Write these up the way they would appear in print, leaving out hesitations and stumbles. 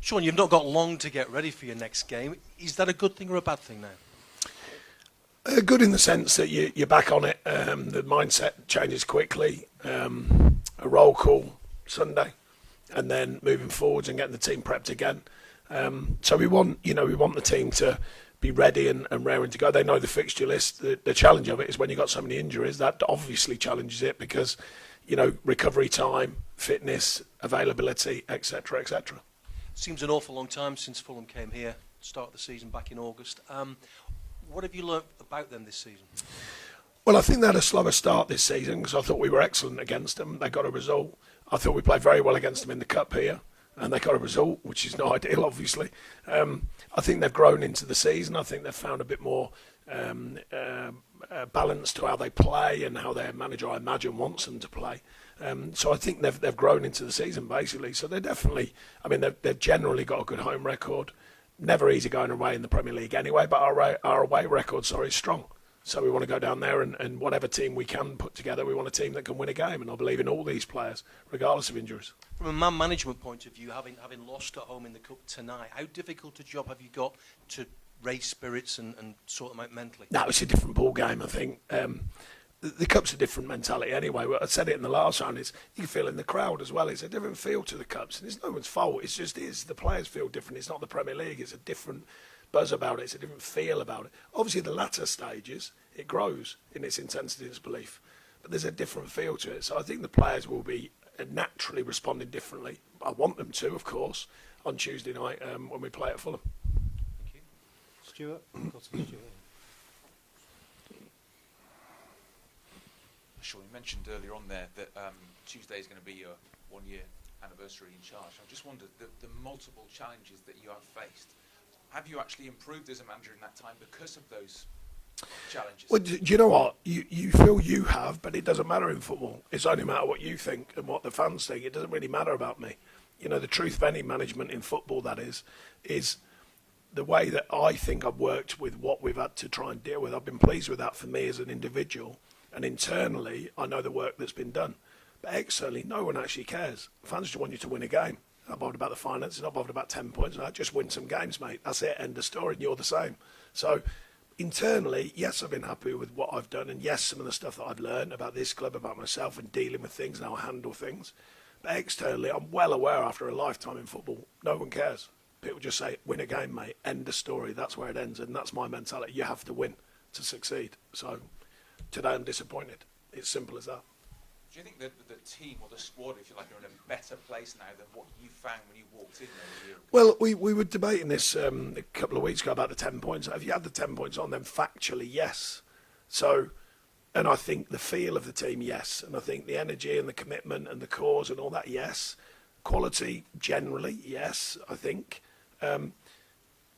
Sean, you've not got long to get ready for your next game. Is that a good thing or a bad thing now? Good in the sense that you're back on it. The mindset changes quickly. A roll call Sunday, and then moving forwards and getting the team prepped again. So we want the team to be ready and raring to go. They know the fixture list. The challenge of it is when you've got so many injuries, that obviously challenges it because, recovery time, fitness, availability, etc., etc. Seems an awful long time since Fulham came here, start the season back in August. What have you learnt about them this season? Well, I think they had a slower start this season because I thought we were excellent against them. They got a result. I thought we played very well against them in the Cup here, and they got a result, which is not ideal, obviously. I think they've grown into the season. I think they've found a bit more balance to how they play and how their manager, I imagine, wants them to play. So I think they've grown into the season, basically. So they're definitely, they've generally got a good home record. Never easy going away in the Premier League anyway, but our away record, is strong. So we want to go down there and whatever team we can put together, we want a team that can win a game. And I believe in all these players, regardless of injuries. From a man management point of view, having lost at home in the Cup tonight, how difficult a job have you got to raise spirits and sort them out mentally? No, it's a different ball game, I think. The Cup's a different mentality anyway. I said it in the last round. You can feel in the crowd as well. It's a different feel to the Cups. And it's no one's fault. It's just the players feel different. It's not the Premier League. It's a different buzz about it. It's a different feel about it. Obviously, the latter stages, it grows in its intensity and its belief. But there's a different feel to it. So I think the players will be naturally responding differently. I want them to, of course, on Tuesday night when we play at Fulham. Thank you. Stuart? Sure, you mentioned earlier on there that Tuesday is going to be your 1 year anniversary in charge. I just wondered, the multiple challenges that you have faced, have you actually improved as a manager in that time because of those challenges? Well, do you know what? You feel you have, but it doesn't matter in football. It's only a matter what you think and what the fans think. It doesn't really matter about me. The truth of any management in football, that is the way that I think I've worked with what we've had to try and deal with. I've been pleased with that for me as an individual. And internally, I know the work that's been done. But externally, no one actually cares. Fans just want you to win a game. Not bothered about the finances, not bothered about 10 points. No, just win some games, mate. That's it, end of story, and you're the same. So internally, yes, I've been happy with what I've done. And yes, some of the stuff that I've learned about this club, about myself and dealing with things and how I handle things. But externally, I'm well aware after a lifetime in football, no one cares. People just say, win a game, mate, end of story. That's where it ends. And that's my mentality. You have to win to succeed. So today I'm disappointed. It's simple as that. Do you think that the team or the squad, if you like, are in a better place now than what you found when you walked in there? Well, we were debating this a couple of weeks ago about the 10 points. If you had the 10 points on, then factually, yes. So, and I think the feel of the team, yes. And I think the energy and the commitment and the cause and all that, yes. Quality, generally, yes, I think.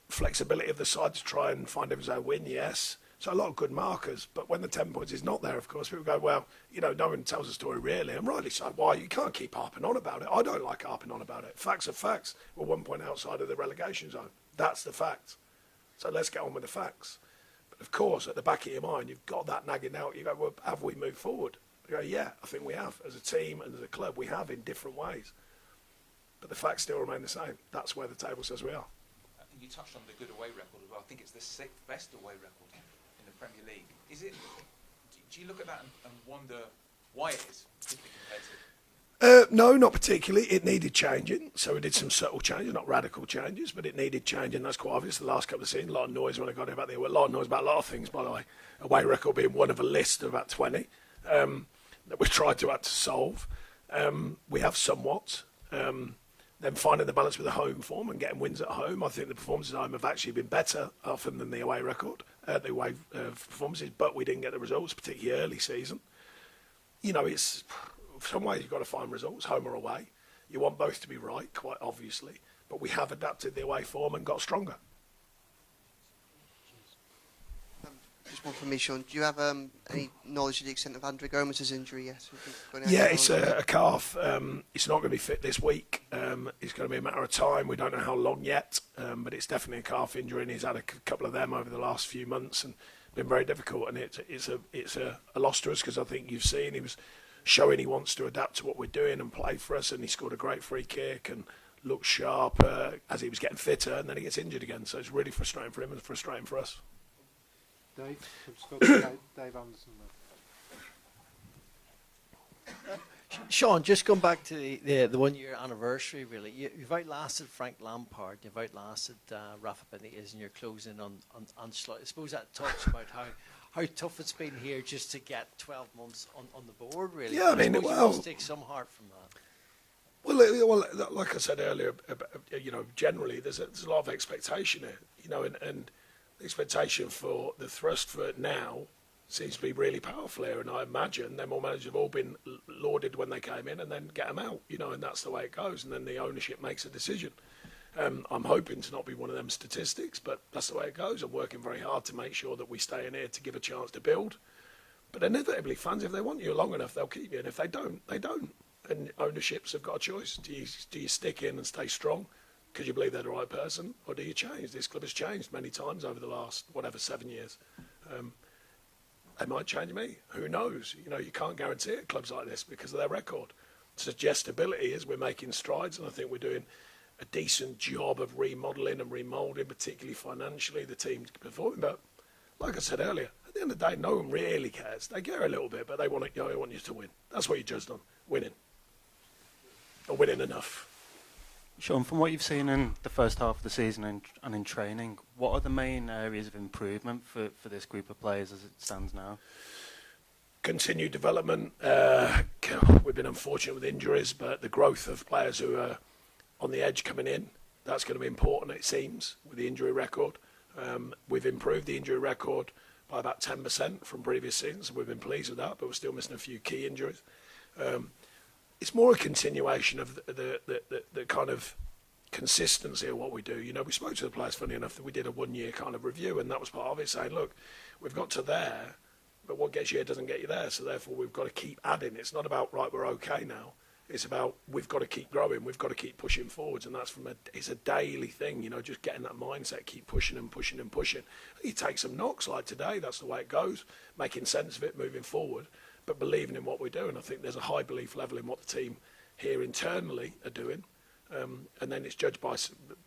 Flexibility of the side to try and find every win, yes. So a lot of good markers, but when the 10 points is not there, of course, people go, well, no one tells a story really, and rightly so. Why? You can't keep harping on about it. I don't like harping on about it. Facts are facts. We're 1 point outside of the relegation zone. That's the fact. So let's get on with the facts. But of course, at the back of your mind, you've got that nagging out. You go, well, have we moved forward? You go, yeah, I think we have. As a team and as a club, we have in different ways. But the facts still remain the same. That's where the table says we are. I think you touched on the good away record as well. I think it's the 6th best away record in the Premier League. Is it? Do you look at that and wonder why it is compared to? No, not particularly. It needed changing, so we did some subtle changes, not radical changes, but it needed changing. That's quite obvious. The last couple of seasons, a lot of noise when I got about there. Well, a lot of noise about a lot of things, by the way. Away record being one of a list of about 20 that we tried to have to solve. We have somewhat. Then finding the balance with the home form and getting wins at home. I think the performances at home have actually been better often than the away record, the away performances, but we didn't get the results, particularly early season. It's some ways you've got to find results, home or away. You want both to be right, quite obviously, but we have adapted the away form and got stronger. Just one from me, Sean. Do you have any knowledge of the extent of Andre Gomez's injury yet? Yeah, it's a calf. It's not going to be fit this week. It's going to be a matter of time. We don't know how long yet, but it's definitely a calf injury, and he's had a couple of them over the last few months and been very difficult. And it's a loss to us because I think you've seen he was showing he wants to adapt to what we're doing and play for us, and he scored a great free kick and looks sharp as he was getting fitter, and then he gets injured again. So it's really frustrating for him and frustrating for us. Dave, Dave Anderson. Sean, just going back to the 1 year anniversary, really, you've outlasted Frank Lampard, you've outlasted Rafa Benitez, and you're closing on Ancelotti. I suppose that talks about how tough it's been here just to get 12 months on the board, really. Yeah, I mean, you must take some heart from that. Well, like I said earlier, generally there's a lot of expectation here, and the expectation for the thrust for it now seems to be really powerful here, and I imagine them all managers have all been lauded when they came in and then get them out, and that's the way it goes, and then the ownership makes a decision. I'm hoping to not be one of them statistics, but that's the way it goes. I'm working very hard to make sure that we stay in here to give a chance to build. But inevitably, fans, if they want you long enough, they'll keep you, and if they don't, they don't. And ownerships have got a choice. Do you stick in and stay strong because you believe they're the right person, or do you change? This club has changed many times over the last, 7 years. They might change me. Who knows? You can't guarantee it, clubs like this, because of their record. Suggestibility is we're making strides, and I think we're doing a decent job of remodelling and remoulding, particularly financially. The team's performing, but like I said earlier, at the end of the day, no one really cares. They care a little bit, but they want you to win. That's what you're judged on, winning. Or winning enough. Sean, from what you've seen in the first half of the season and in training, what are the main areas of improvement for this group of players as it stands now? Continued development. We've been unfortunate with injuries, but the growth of players who are on the edge coming in, that's going to be important, it seems, with the injury record. We've improved the injury record by about 10% from previous seasons. We've been pleased with that, but we're still missing a few key injuries. It's more a continuation of the kind of consistency of what we do. We spoke to the players, funny enough, that we did a 1 year kind of review, and that was part of it, saying, look, we've got to there, but what gets you here doesn't get you there, so therefore we've got to keep adding. It's not about, right, we're okay now. It's about, we've got to keep growing, we've got to keep pushing forwards, and that's it's a daily thing, just getting that mindset, keep pushing and pushing and pushing. You take some knocks like today, that's the way it goes, making sense of it, moving forward, but believing in what we do. And I think there's a high belief level in what the team here internally are doing, and then it's judged by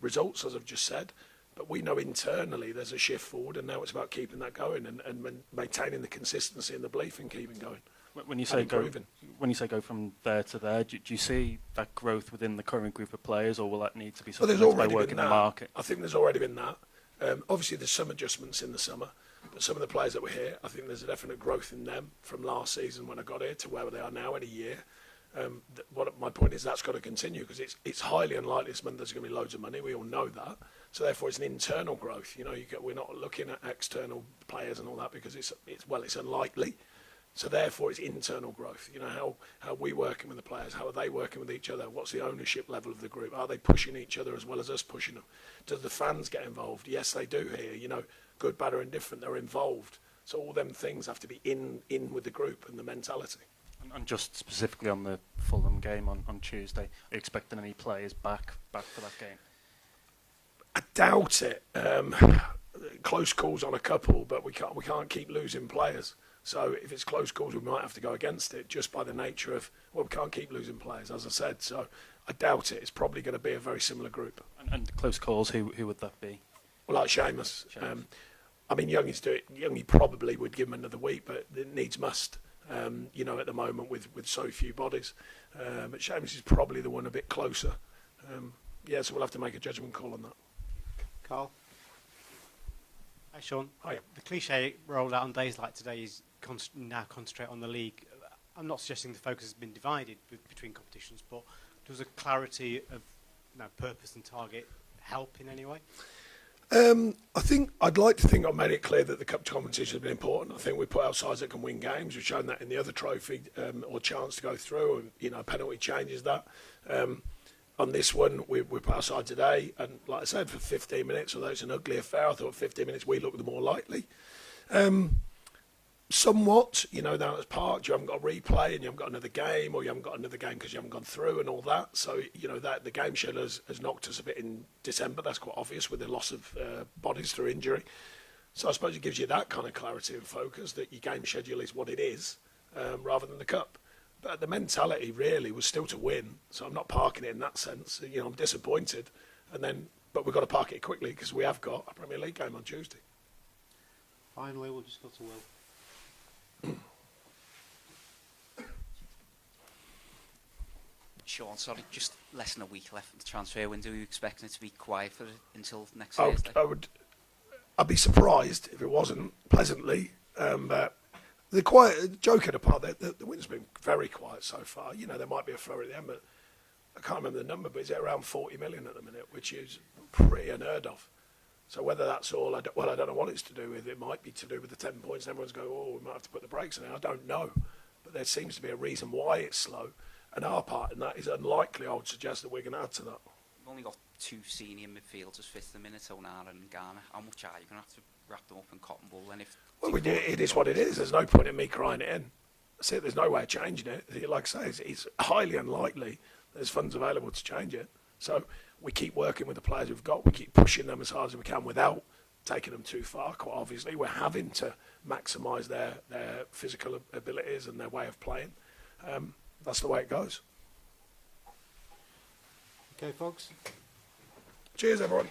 results, as I've just said, but we know internally there's a shift forward, and now it's about keeping that going and maintaining the consistency and the belief in keeping going. When you say go from there to there, do you see that growth within the current group of players, or will that need to be something by working the market? I think there's already been that. Obviously, there's some adjustments in the summer, but some of the players that were here, I think there's a definite growth in them from last season when I got here to where they are now in a year. My point is that's got to continue, because it's highly unlikely this month there's going to be loads of money. We all know that. So therefore, it's an internal growth. We're not looking at external players and all that, because it's unlikely. So therefore, it's internal growth. How are we working with the players? How are they working with each other? What's the ownership level of the group? Are they pushing each other as well as us pushing them? Does the fans get involved? Yes, they do here. Good, bad, or indifferent, they're involved. So all them things have to be in with the group and the mentality. And just specifically on the Fulham game on Tuesday, are you expecting any players back for that game? I doubt it. Close calls on a couple, but we can't keep losing players. So if it's close calls, we might have to go against it, just by the nature of, we can't keep losing players, as I said. So I doubt it. It's probably going to be a very similar group. And close calls, who would that be? Well, like Seamus. Youngie probably would give him another week, but it needs must. At the moment with so few bodies. But Seamus is probably the one a bit closer. So we'll have to make a judgment call on that. Carl? Hi, Sean. Hi. The cliche rolled out on days like today is now concentrate on the league. I'm not suggesting the focus has been divided between competitions, but does a clarity of purpose and target help in any way? I'd like to think I've made it clear that the cup competition has been important. I think we put our sides that can win games. We've shown that in the other trophy, or chance to go through, and penalty changes that. On this one, we put our side today, and like I said, for 15 minutes, although it's an ugly affair, I thought 15 minutes we looked the more likely. Somewhat, down at Park, you haven't got a replay and you haven't got another game, or you haven't got another game because you haven't gone through and all that. So, that the game schedule has knocked us a bit in December. That's quite obvious with the loss of bodies through injury. So I suppose it gives you that kind of clarity and focus that your game schedule is what it is, rather than the cup. But the mentality really was still to win, so I'm not parking it in that sense. You know, I'm disappointed, but we've got to park it quickly because we have got a Premier League game on Tuesday. Finally, we'll just go to Will. Sean, sorry, just less than a week left of the transfer window. Are you expecting it to be quiet for until next Thursday? I'd be surprised if it wasn't pleasantly. The quiet, joking apart, the wind's been very quiet so far. You know, there might be a flurry at the end, but I can't remember the number, but it's around 40 million at the minute, which is pretty unheard of. So whether that's all, I don't know what it's to do with. It might be to do with the 10 points. And everyone's going, oh, we might have to put the brakes on it. I don't know. But there seems to be a reason why it's slow. And our part in that is unlikely, I would suggest, that we're going to add to that. We've only got 2 senior midfielders fit the minute, Onana and Ghana. How much are you going to have to wrap them up in cotton wool? And Well, it is what it is. There's no point in me crying it in. That's it. There's no way of changing it. Like I say, it's highly unlikely there's funds available to change it. So we keep working with the players we've got. We keep pushing them as hard as we can without taking them too far. Quite obviously, we're having to maximise their physical abilities and their way of playing. That's the way it goes. Okay, folks. Cheers, everyone.